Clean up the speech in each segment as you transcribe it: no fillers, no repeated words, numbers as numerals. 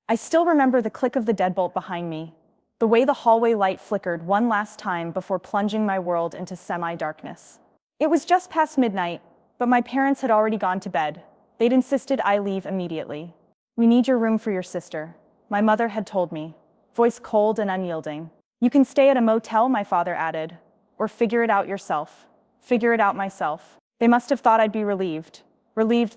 I still remember the click of the deadbolt behind me, the way the hallway light flickered one last time before plunging my world into semi-darkness. It was just past midnight, but my parents had already gone to bed. They'd insisted I leave immediately. "We need your room for your sister," my mother had told me, voice cold and unyielding. "You can stay at a motel," my father added, "or figure it out yourself." Figure it out myself. They must have thought I'd be relieved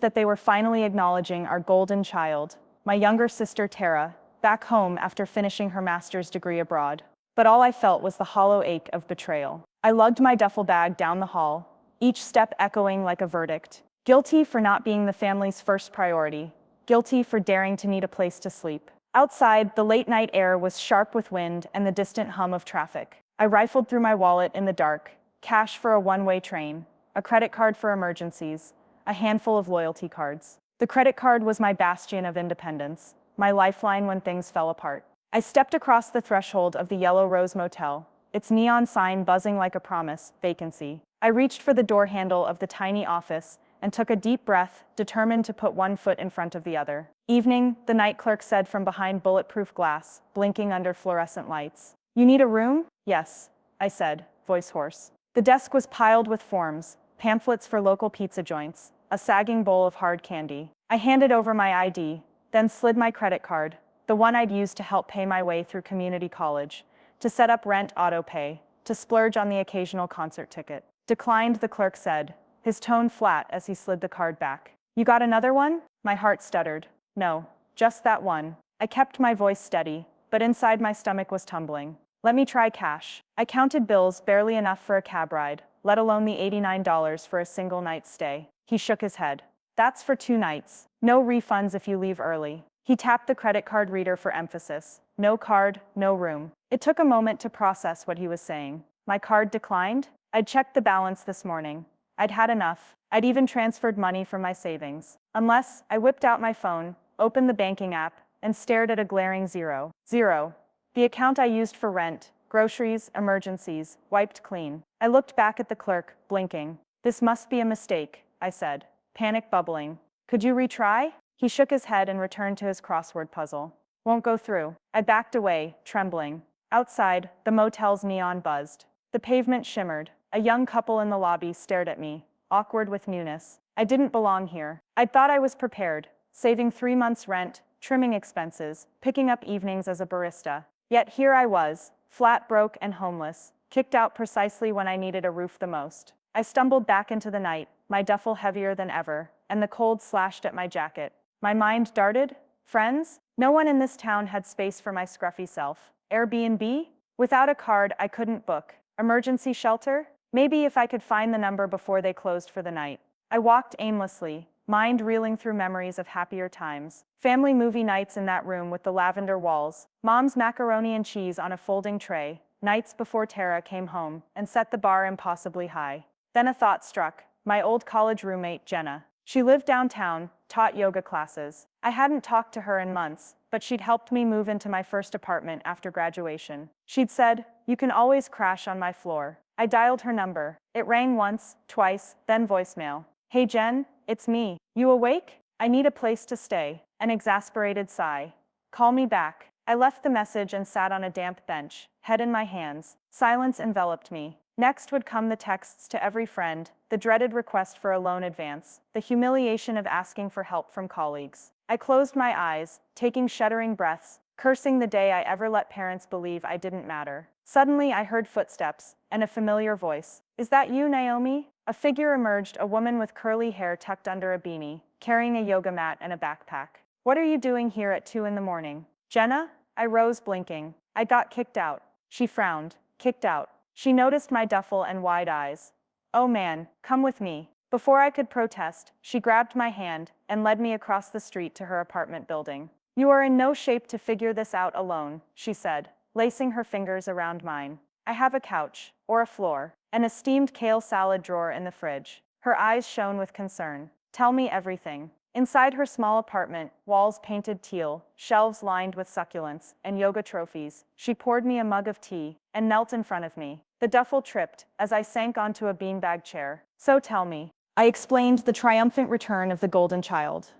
that they were finally acknowledging our golden child, my younger sister Tara, back home after finishing her master's degree abroad. But all I felt was the hollow ache of betrayal. I lugged my duffel bag down the hall, each step echoing like a verdict. Guilty for not being the family's first priority. Guilty for daring to need a place to sleep. Outside, the late-night air was sharp with wind and the distant hum of traffic. I rifled through my wallet in the dark, cash for a one-way train, a credit card for emergencies, a handful of loyalty cards. The credit card was my bastion of independence, my lifeline when things fell apart. I stepped across the threshold of the Yellow Rose Motel, its neon sign buzzing like a promise, vacancy. I reached for the door handle of the tiny office and took a deep breath, determined to put one foot in front of the other. "Evening," the night clerk said from behind bulletproof glass, blinking under fluorescent lights. "You need a room?" "Yes," I said, voice hoarse. The desk was piled with forms, pamphlets for local pizza joints, a sagging bowl of hard candy. I handed over my ID, then slid my credit card, the one I'd used to help pay my way through community college, to set up rent auto pay, to splurge on the occasional concert ticket. "Declined," the clerk said, his tone flat as he slid the card back. "You got another one?" My heart stuttered. "No, just that one." I kept my voice steady, but inside my stomach was tumbling. "Let me try cash." I counted bills, barely enough for a cab ride, let alone the $89 for a single night's stay. He shook his head. "That's for 2 nights. No refunds if you leave early." He tapped the credit card reader for emphasis. "No card, no room." It took a moment to process what he was saying. My card declined? I'd checked the balance this morning. I'd had enough. I'd even transferred money from my savings. Unless, I whipped out my phone, opened the banking app, and stared at a glaring zero. Zero. The account I used for rent, groceries, emergencies, wiped clean. I looked back at the clerk, blinking. "This must be a mistake," I said, panic bubbling. "Could you retry?" He shook his head and returned to his crossword puzzle. "Won't go through." I backed away, trembling. Outside, the motel's neon buzzed. The pavement shimmered. A young couple in the lobby stared at me, awkward with newness. I didn't belong here. I'd thought I was prepared, saving 3 months' rent, trimming expenses, picking up evenings as a barista. Yet here I was, flat broke and homeless, kicked out precisely when I needed a roof the most. I stumbled back into the night, my duffel heavier than ever, and the cold slashed at my jacket. My mind darted. Friends? No one in this town had space for my scruffy self. Airbnb? Without a card, I couldn't book. Emergency shelter? Maybe if I could find the number before they closed for the night. I walked aimlessly, mind reeling through memories of happier times. Family movie nights in that room with the lavender walls, Mom's macaroni and cheese on a folding tray, nights before Tara came home and set the bar impossibly high. Then a thought struck, my old college roommate, Jenna. She lived downtown, taught yoga classes. I hadn't talked to her in months, but she'd helped me move into my first apartment after graduation. She'd said, "You can always crash on my floor." I dialed her number. It rang once, twice, then voicemail. "Hey Jen, it's me. You awake? I need a place to stay." An exasperated sigh. "Call me back." I left the message and sat on a damp bench, head in my hands. Silence enveloped me. Next would come the texts to every friend, the dreaded request for a loan advance, the humiliation of asking for help from colleagues. I closed my eyes, taking shuddering breaths, cursing the day I ever let parents believe I didn't matter. Suddenly I heard footsteps, and a familiar voice. "Is that you, Naomi?" A figure emerged, a woman with curly hair tucked under a beanie, carrying a yoga mat and a backpack. "What are you doing here at 2 in the morning?" "Jenna?" I rose, blinking. "I got kicked out." She frowned. "Kicked out." She noticed my duffel and wide eyes. "Oh man, come with me." Before I could protest, she grabbed my hand and led me across the street to her apartment building. "You are in no shape to figure this out alone," she said, lacing her fingers around mine. "I have a couch, or a floor, and a steamed kale salad drawer in the fridge." Her eyes shone with concern. "Tell me everything." Inside her small apartment, walls painted teal, shelves lined with succulents, and yoga trophies, she poured me a mug of tea and knelt in front of me. The duffel tripped as I sank onto a beanbag chair. "So tell me." I explained the triumphant return of the golden child.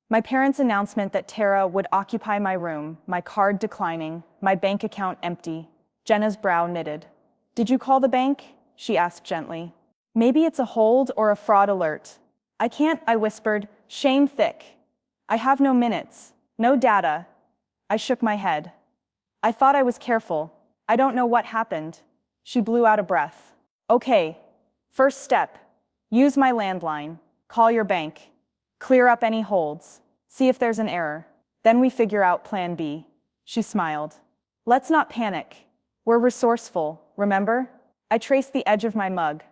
My parents' announcement that Tara would occupy my room, my card declining, my bank account empty. Jenna's brow knitted. "Did you call the bank?" she asked gently. "Maybe it's a hold or a fraud alert." "I can't," I whispered, shame thick. "I have no minutes, no data." I shook my head. "I thought I was careful. I don't know what happened." She blew out a breath. "Okay. First step. Use my landline. Call your bank. Clear up any holds. See if there's an error. Then we figure out plan B." She smiled. "Let's not panic. We're resourceful, remember?" I traced the edge of my mug.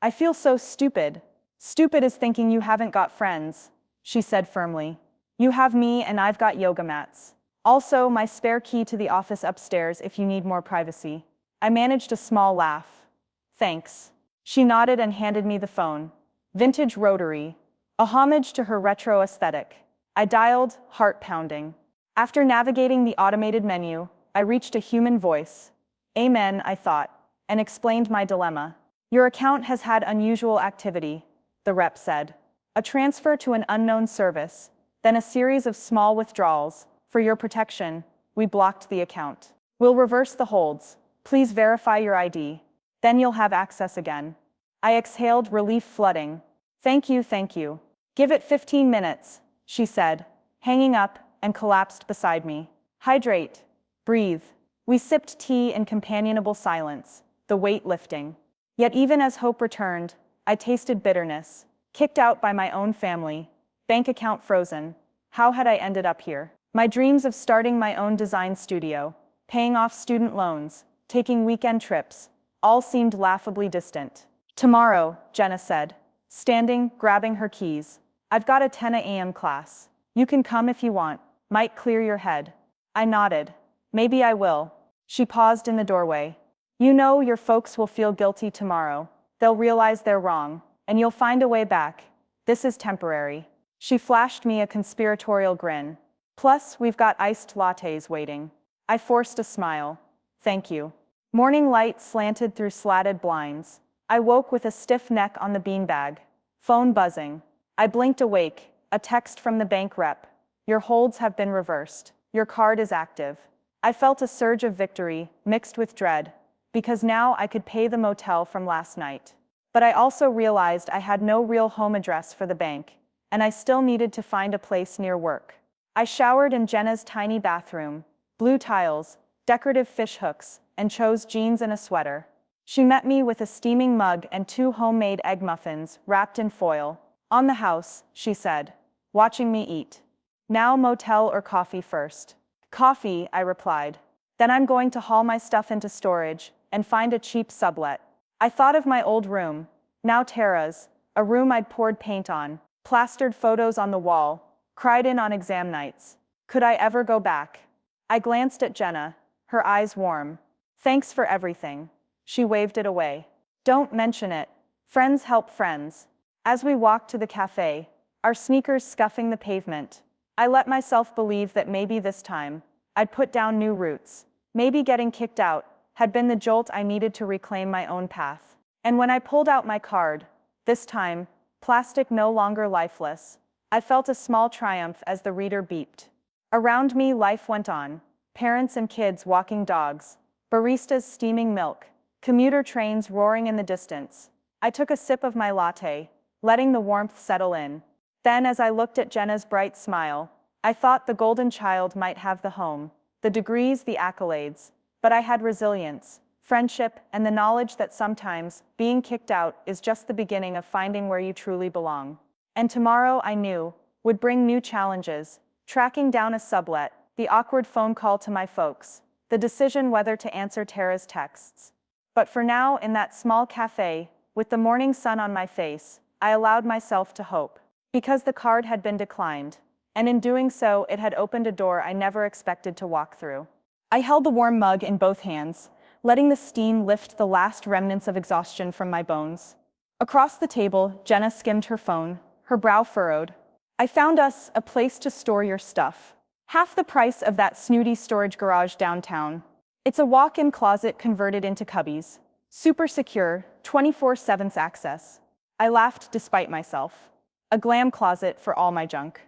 "I feel so stupid." "Stupid is thinking you haven't got friends," she said firmly. "You have me and I've got yoga mats. Also, my spare key to the office upstairs if you need more privacy." I managed a small laugh. "Thanks." She nodded and handed me the phone. Vintage rotary. A homage to her retro aesthetic. I dialed, heart pounding. After navigating the automated menu, I reached a human voice. "Amen," I thought, and explained my dilemma. "Your account has had unusual activity," the rep said. "A transfer to an unknown service, then a series of small withdrawals. For your protection, we blocked the account. We'll reverse the holds. Please verify your ID. Then you'll have access again." I exhaled, relief flooding. Thank you. "Give it 15 minutes, she said, hanging up, and collapsed beside me. "Hydrate. Breathe." We sipped tea in companionable silence, the weight lifting. Yet even as hope returned, I tasted bitterness. Kicked out by my own family. Bank account frozen. How had I ended up here? My dreams of starting my own design studio, paying off student loans, taking weekend trips, all seemed laughably distant. "Tomorrow," Jenna said, standing, grabbing her keys. "I've got a 10 a.m. class. You can come if you want. Might clear your head." I nodded. "Maybe I will." She paused in the doorway. "You know, your folks will feel guilty tomorrow. They'll realize they're wrong, and you'll find a way back. This is temporary." She flashed me a conspiratorial grin. "Plus, we've got iced lattes waiting." I forced a smile. "Thank you." Morning light slanted through slatted blinds. I woke with a stiff neck on the beanbag. Phone buzzing. I blinked awake. A text from the bank rep. "Your holds have been reversed. Your card is active." I felt a surge of victory, mixed with dread, because now I could pay the motel from last night. But I also realized I had no real home address for the bank, and I still needed to find a place near work. I showered in Jenna's tiny bathroom, blue tiles, decorative fish hooks, and chose jeans and a sweater. She met me with a steaming mug and 2 homemade egg muffins wrapped in foil. "On the house," she said, watching me eat. "Now motel or coffee first?" "Coffee," I replied. "Then I'm going to haul my stuff into storage and find a cheap sublet." I thought of my old room, now Tara's, a room I'd poured paint on, plastered photos on the wall, cried in on exam nights. Could I ever go back? I glanced at Jenna, her eyes warm. "Thanks for everything." She waved it away. "Don't mention it. Friends help friends." As we walked to the cafe, our sneakers scuffing the pavement, I let myself believe that maybe this time, I'd put down new roots. Maybe getting kicked out had been the jolt I needed to reclaim my own path. And when I pulled out my card, this time, plastic no longer lifeless, I felt a small triumph as the reader beeped. Around me, life went on. Parents and kids walking dogs, baristas steaming milk, commuter trains roaring in the distance. I took a sip of my latte, letting the warmth settle in. Then, as I looked at Jenna's bright smile, I thought the golden child might have the home, the degrees, the accolades, but I had resilience, friendship, and the knowledge that sometimes being kicked out is just the beginning of finding where you truly belong. And tomorrow, I knew, would bring new challenges, tracking down a sublet, the awkward phone call to my folks, the decision whether to answer Tara's texts. But for now, in that small cafe, with the morning sun on my face, I allowed myself to hope. Because the card had been declined, and in doing so, it had opened a door I never expected to walk through. I held the warm mug in both hands, letting the steam lift the last remnants of exhaustion from my bones. Across the table, Jenna skimmed her phone, her brow furrowed. "I found us a place to store your stuff. Half the price of that snooty storage garage downtown. It's a walk-in closet converted into cubbies. Super secure, 24/7 access." I laughed despite myself. A glam closet for all my junk.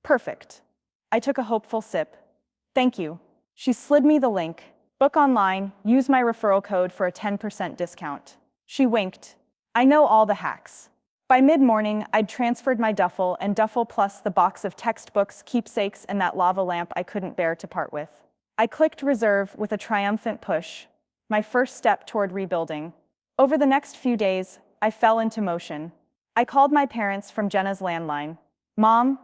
Perfect. I took a hopeful sip. Thank you. She slid me the link. Book online, use my referral code for a 10% discount. She winked. I know all the hacks. By mid-morning, I'd transferred my duffel plus the box of textbooks, keepsakes, and that lava lamp I couldn't bear to part with. I clicked reserve with a triumphant push, my first step toward rebuilding. Over the next few days, I fell into motion. I called my parents from Jenna's landline. Mom?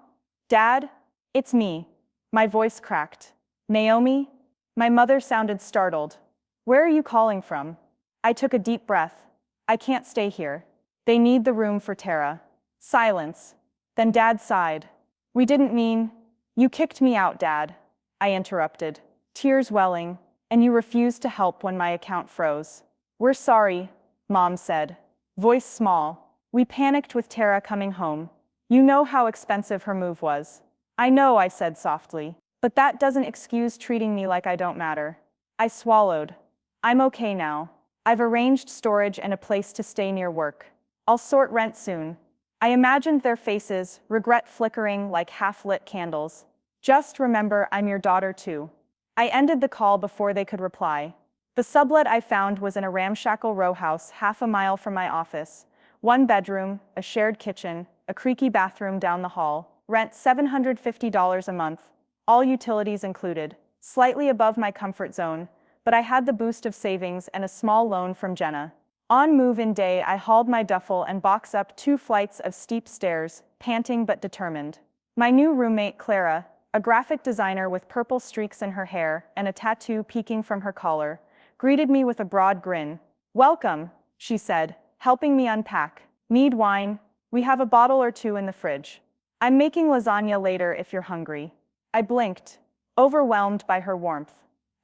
Dad? It's me. My voice cracked. Naomi? My mother sounded startled. Where are you calling from? I took a deep breath. I can't stay here. They need the room for Tara. Silence. Then Dad sighed. We didn't mean. You kicked me out, Dad. I interrupted, tears welling, and you refused to help when my account froze. We're sorry, Mom said, voice small. We panicked with Tara coming home. You know how expensive her move was. I know, I said softly, but that doesn't excuse treating me like I don't matter. I swallowed. I'm okay now. I've arranged storage and a place to stay near work. I'll sort rent soon. I imagined their faces, regret flickering like half-lit candles. Just remember, I'm your daughter too. I ended the call before they could reply. The sublet I found was in a ramshackle row house half a mile from my office. 1 bedroom, a shared kitchen, a creaky bathroom down the hall. Rent $750 a month, all utilities included. Slightly above my comfort zone, but I had the boost of savings and a small loan from Jenna. On move-in day, I hauled my duffel and box up 2 flights of steep stairs, panting but determined. My new roommate, Clara, a graphic designer with purple streaks in her hair and a tattoo peeking from her collar, greeted me with a broad grin. Welcome, she said, helping me unpack. Need wine? We have a bottle or 2 in the fridge. I'm making lasagna later if you're hungry. I blinked, overwhelmed by her warmth.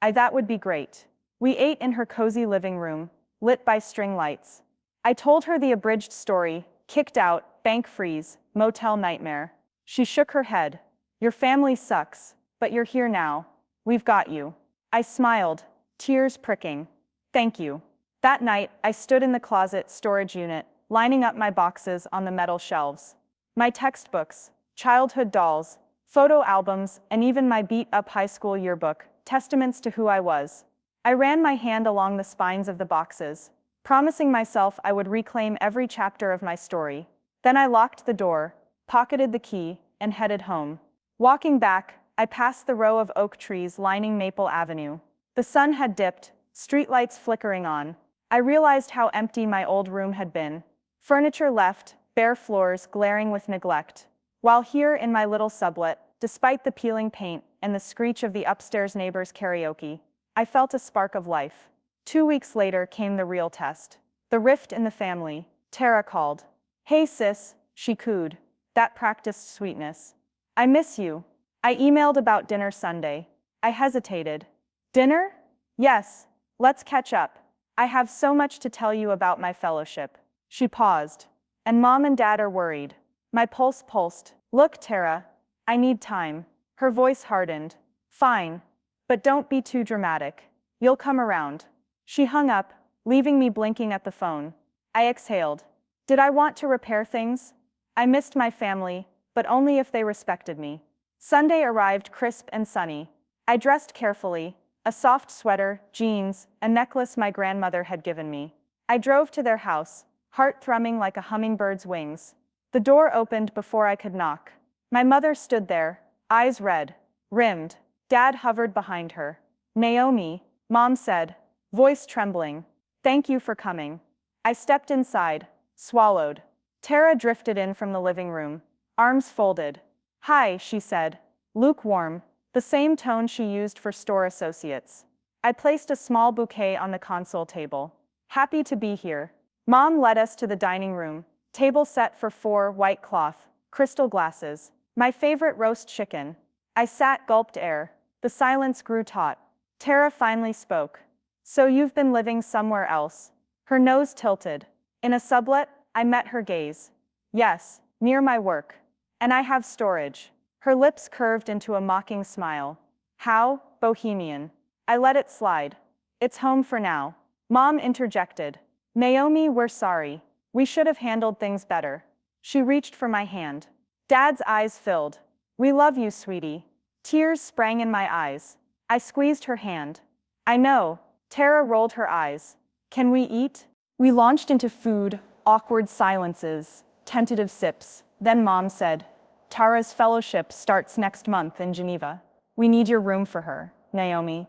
That would be great. We ate in her cozy living room, lit by string lights. I told her the abridged story, kicked out, bank freeze, motel nightmare. She shook her head. Your family sucks, but you're here now. We've got you. I smiled, tears pricking. Thank you. That night, I stood in the closet storage unit, lining up my boxes on the metal shelves. My textbooks, childhood dolls, photo albums, and even my beat-up high school yearbook, testaments to who I was. I ran my hand along the spines of the boxes, promising myself I would reclaim every chapter of my story. Then I locked the door, pocketed the key, and headed home. Walking back, I passed the row of oak trees lining Maple Avenue. The sun had dipped, streetlights flickering on. I realized how empty my old room had been. Furniture left, bare floors glaring with neglect. While here in my little sublet, despite the peeling paint and the screech of the upstairs neighbor's karaoke, I felt a spark of life. 2 weeks later came the real test. The rift in the family. Tara called. Hey sis, she cooed. That practiced sweetness. I miss you. I emailed about dinner Sunday. I hesitated. Dinner? Yes, let's catch up. I have so much to tell you about my fellowship. She paused. And Mom and Dad are worried. My pulse pulsed. Look, Tara, I need time. Her voice hardened. Fine, but don't be too dramatic. You'll come around. She hung up, leaving me blinking at the phone. I exhaled. Did I want to repair things? I missed my family, but only if they respected me. Sunday arrived crisp and sunny. I dressed carefully, a soft sweater, jeans, a necklace my grandmother had given me. I drove to their house, heart thrumming like a hummingbird's wings. The door opened before I could knock. My mother stood there, eyes red, rimmed. Dad hovered behind her. Naomi, Mom said, voice trembling. Thank you for coming. I stepped inside, swallowed. Tara drifted in from the living room, arms folded. Hi, she said, lukewarm, the same tone she used for store associates. I placed a small bouquet on the console table. Happy to be here. Mom led us to the dining room, table set for 4, white cloth, crystal glasses. My favorite roast chicken. I sat, gulped air. The silence grew taut. Tara finally spoke. So you've been living somewhere else? Her nose tilted. In a sublet, I met her gaze. Yes, near my work. And I have storage. Her lips curved into a mocking smile. How, bohemian. I let it slide. It's home for now. Mom interjected. Naomi, we're sorry. We should have handled things better. She reached for my hand. Dad's eyes filled. We love you, sweetie. Tears sprang in my eyes. I squeezed her hand. I know. Tara rolled her eyes. Can we eat? We launched into food, awkward silences, tentative sips. Then Mom said, Tara's fellowship starts next month in Geneva. We need your room for her, Naomi.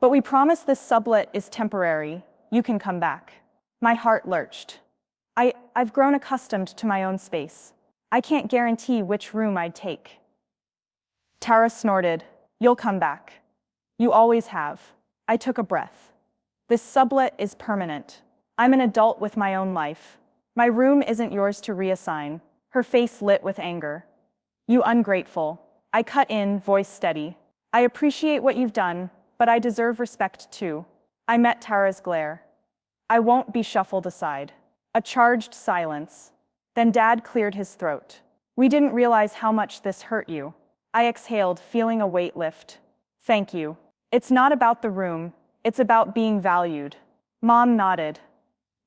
But we promise this sublet is temporary. You can come back. My heart lurched. I've grown accustomed to my own space. I can't guarantee which room I'd take. Tara snorted. You'll come back. You always have. I took a breath. This sublet is permanent. I'm an adult with my own life. My room isn't yours to reassign. Her face lit with anger. You ungrateful. I cut in, voice steady. I appreciate what you've done, but I deserve respect too. I met Tara's glare. I won't be shuffled aside. A charged silence. Then Dad cleared his throat. We didn't realize how much this hurt you. I exhaled, feeling a weight lift. Thank you. It's not about the room. It's about being valued. Mom nodded.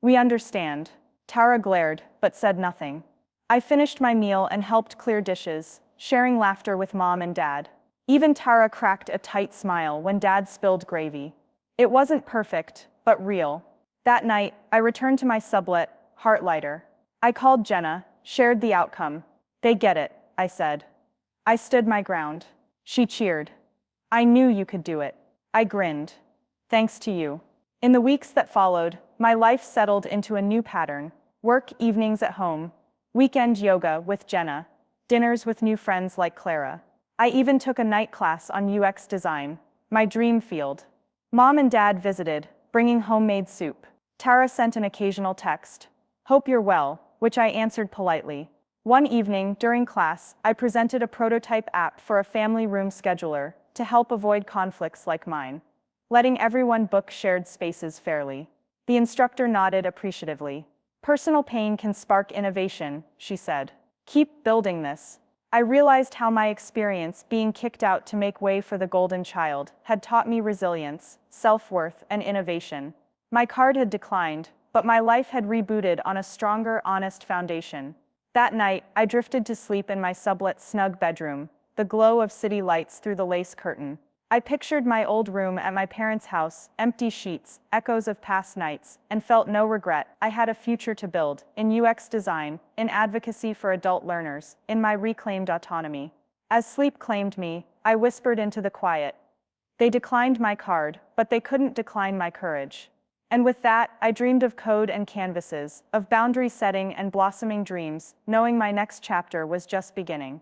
We understand. Tara glared, but said nothing. I finished my meal and helped clear dishes, sharing laughter with Mom and Dad. Even Tara cracked a tight smile when Dad spilled gravy. It wasn't perfect, but real. That night, I returned to my sublet, heart lighter. I called Jenna, shared the outcome. They get it, I said. I stood my ground. She cheered. I knew you could do it. I grinned. Thanks to you. In the weeks that followed, my life settled into a new pattern. Work evenings at home, weekend yoga with Jenna, dinners with new friends like Clara. I even took a night class on UX design, my dream field. Mom and Dad visited, bringing homemade soup. Tara sent an occasional text. Hope you're well, which I answered politely. One evening, during class, I presented a prototype app for a family room scheduler to help avoid conflicts like mine, letting everyone book shared spaces fairly. The instructor nodded appreciatively. Personal pain can spark innovation, she said. Keep building this. I realized how my experience being kicked out to make way for the golden child had taught me resilience, self-worth, and innovation. My card had declined, but my life had rebooted on a stronger, honest foundation. That night, I drifted to sleep in my sublet snug bedroom, the glow of city lights through the lace curtain. I pictured my old room at my parents' house, empty sheets, echoes of past nights, and felt no regret. I had a future to build, in UX design, in advocacy for adult learners, in my reclaimed autonomy. As sleep claimed me, I whispered into the quiet. They declined my card, but they couldn't decline my courage. And with that, I dreamed of code and canvases, of boundary setting and blossoming dreams, knowing my next chapter was just beginning.